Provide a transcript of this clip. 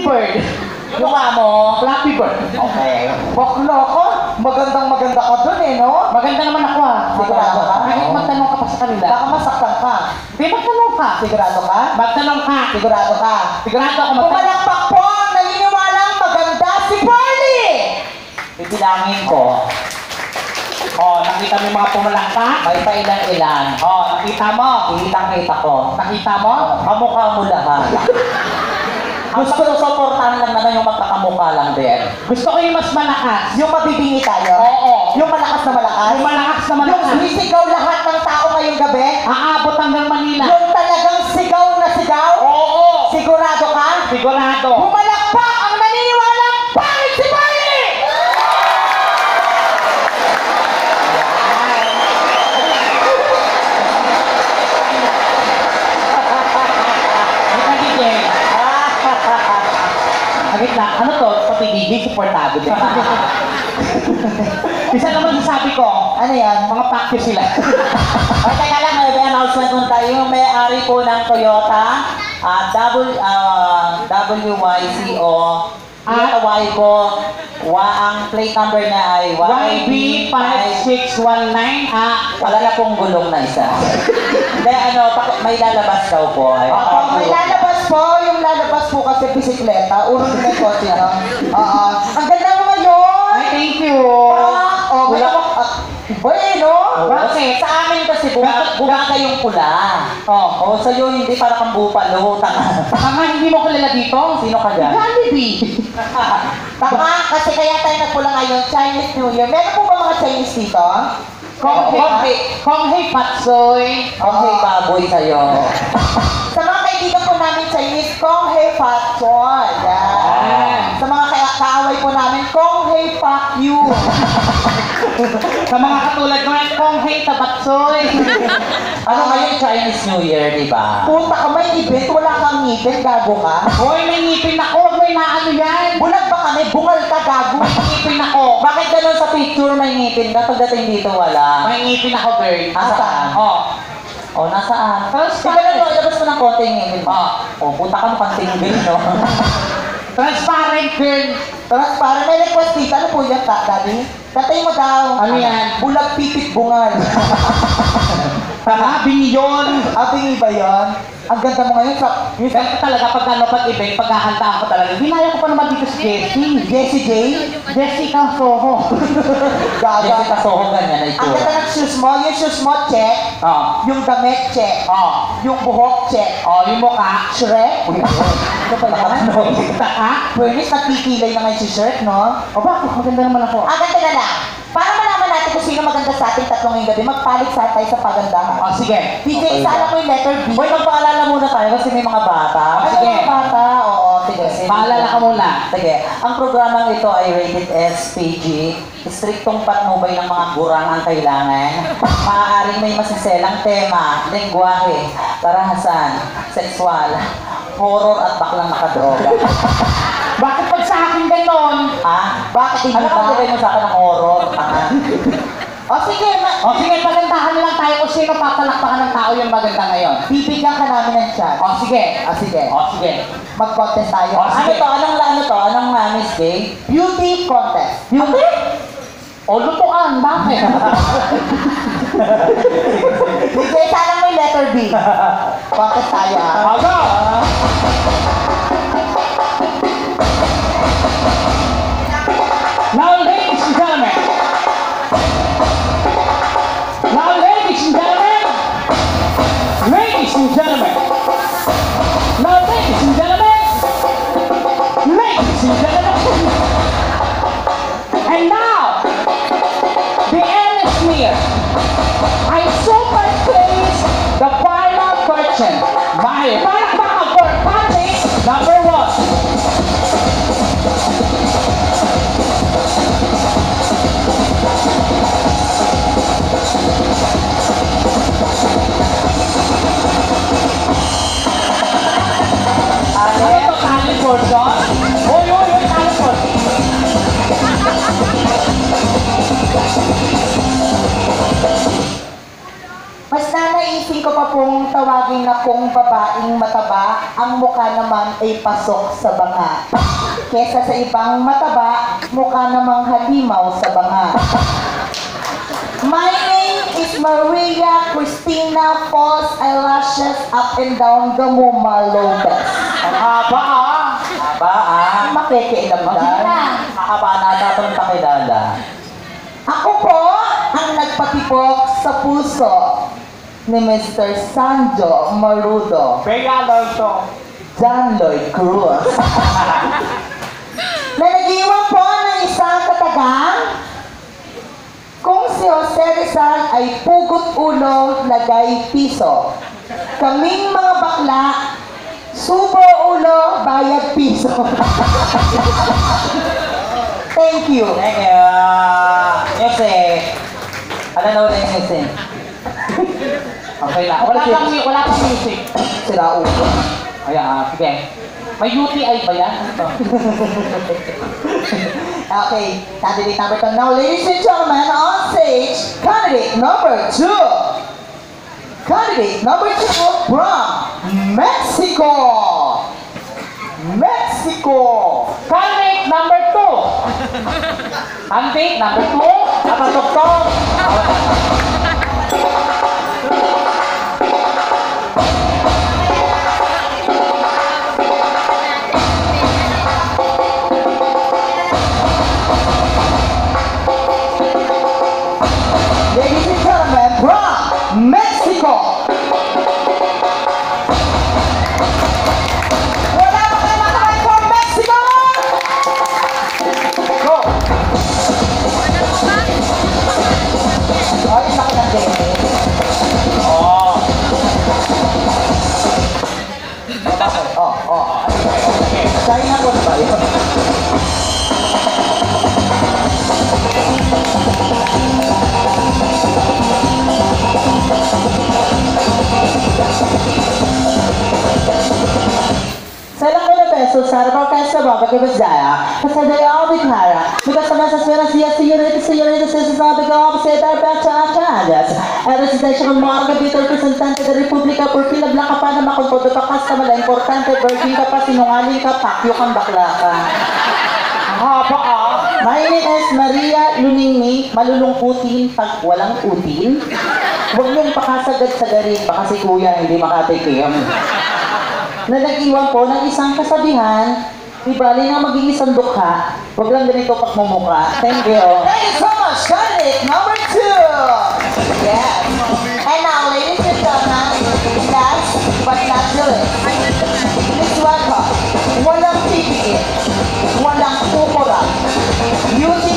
Bird. Yung nga mo. Flappy Bird. Okay. Bakla ko. Magandang maganda ka dun eh, no? Maganda naman ako ah. Sigurado ka? Kahit magtanong ka pa sa kanila. Baka masaktan ka. Hindi, magtanong ka. Sigurado ka? Magtanong ka. Sigurado ka? Sigurado ako magtanong. Pumalakpak po ang naniniwalang maganda si Pearly! Bibilangin ko. Oh, nakita mo yung mga pumalakpak? May pailan-ilan. Oh, nakita mo? Kitang-kita ko. Nakita mo? Kamukha mo lahat. Gusto ko supportahan lang naman yung magkakamukha lang din. Gusto ko yung mas malakas. Yung mabibingi tayo? Oo. Yung malakas na malakas? Yung malakas na malakas. Yung sisigaw lahat ng tao ngayong gabi? Aabot hanggang Manila. Yung talagang sigaw na sigaw? Oo. Sigurado ka? Sigurado. Pumalakpak ang naniniwalang pangit si Pearly! Agit na, ano to? Pati DJ, supportado din. Isa naman sasabi ko, Ano yan? mga practice sila. O, teka lang, may announcement muna tayo. Yung may-ari po ng Toyota, WYCO, Toyota Wyco, ang plate number niya ay YB5619, Wala na pong gulong na isa. Hindi, may lalabas daw po. May lalabas po, yung lalabas po kasi bisikleta, urong may kotse na. Ang ganda mo ngayon! Ay, thank you. Wala ko. Boy, no? Bakit? Sa amin kasi bumaga yung pula. Oh. O, sa'yo hindi para kang bupalo. Tanga. Tama, hindi mo kilala dito? Sino ka dyan? Jollibee. Tama, kasi kaya tayo nagpula ngayon, Chinese New Year. Meron po ba mga Chinese dito? Konghei Patsoy. Okay, baboy sa'yo. Sa mga kaibigan po namin Chinese, Kong Hei Fat Chon. Sa mga kaaway po namin, Kong Hei Fuck You. Sa mga katulad ko yan, Konghei Tabatsoy. Ano ngayon Chinese New Year, di ba? Punta ka may event, wala kang ngipin, gago ka. Hoy, may ngipin ako. May naano yan. Bulag ba kami? Bungal ka, gago. May ngipin ako. Bakit ganun sa picture may ngipin ka? Pagdating dito wala. May ngipin ako, girl. Nasaan? Oh. O, nasaan? Transparent. Sige lang, ilabas mo ng konti yung ngipin mo. O, punta ka mukhang tinggil, no? Transparent, girl. Tapos para may request dito, ano po yan, Daddy? Tatay mo daw. Ano yan? Bulag pipit bungal. Sabi yun. Abingi ba yun? Ang ganda mo ngayon sa... Kaya talaga pag event, pagkakantaan ko talaga. Hinaya ko pa naman dito si Jessie. Jessie J? Jessica Soho. Gaga. Jessica Soho ganyan ay Ang ganda ng shoes mo. Yung shoes mo, check. Oh. Yung damit, check. Oh. Yung buhok, check. Oh, yung mukha. Shrek? Ano ba yan? Taka. Bernice, nagkikilay na ngayon si Shrek, no? O bakit? Maganda naman ako. Ganda na lang. Para malaman natin kung sino maganda sa ating tatlong ngayong gabi, magpalit sa tayo sa pagandahan. Oh, sige. DJ, Okay, isa alam mo yung letter B. Boy, magpaalala muna tayo kasi may mga bata. Ay, sige. mga bata. Oo, sige. Paalala ka muna. Sige, ang programang ito ay rated SPG. Striktong patnubay ng mga gurang ang kailangan. Maaaring may masiselang tema, lengguwahe, karahasan, sexual, horror at baklang nakadroga. Bakit pag sa akin ganon? Ha? Bakit hindi Ano ba? ka mo sa akin ng horror? Tanga. O sige, O sige, pagandahan lang tayo kung sino papalakpakan ng tao yung maganda ngayon. bibigyan ka namin ng chance. O sige. Sige. O sige. Mag-contest tayo. O, Ano sige. to? Anong to? Anong Miss Gay? Beauty contest. Beauty? O lutuan, bakit? DJ, sana mo yung letter B. Contest tayo, ha? Aga! Now, ladies and gentlemen. Now, ladies and gentlemen. Ladies and gentlemen. Now, ladies and gentlemen. Ladies and gentlemen. And now, the end is near. I superplace the final question. My palakpakan for party number 1. Ano to, talent portion? Oy, talent portion. Mas nanaisin ko ko pa pong tawagin na kung babaeng mataba, ang mukha naman ay pasok sa banga. Kesa sa ibang mataba, mukha namang halimaw sa banga. My name is Maria Cristina False Eyelashes Up and Down the Muma Lopez. Ang haba ah. Haba ah. Makikialam O, sige na. Mahaba na tatong pakilala. Ako po ang nagpatibok sa puso ni Mr. Sanjo Marudo, Bea Alonso. John Lloyd Cruz, na nag-iwan po ng isang katagang kung si Jose Rizal ay pugot ulo, lagay piso. Kaming mga bakla, subo ulo, bayad piso. Thank you. Thank you. Music. Ano na ulit yung music? Okay lang. Wala kang music. Sila ulo. Ayan, sige. May UTI ba yan? Ito. Okay, candidate number 2. Now, ladies and gentlemen, on stage, candidate number 2. Candidate number 2 from Mexico. Mexico. Candidate number 2. Candidate number 2. Napatugtog. Ladies and gentlemen, from Mexico. Wala pa kayo makakay from Mexico? Go! Ay, laki ng dede. Oh. Oh. China ko ba yun? Sarap ang festa ba? Pagkabasaya. Kasi day all the cara. Because sa mesa sfera siya señorita, sasabi ko ako sa ito ang changas. Residensya ng mga kapitol representante ng Republika por pinabla ka pa na makontodo ka kas ka mala importante. Virgin ka pa, sinungaling ka, pakyo kang bakla ka. Ang haba ah. My name is Maria Luningning, malulungkutin pag walang utin. Huwag niyong pakasagad-sagarin, baka si kuya hindi makatikim. Na nag-iwan po ng isang kasabihan, di bali na maging isang dukha, huwag lang ganito pagmumukha. Thank you. Thank you so much, candidate number 2. Yes. And now, ladies and gentlemen, last but not the least, please welcome, walang pipikit, walang kukurang, beauty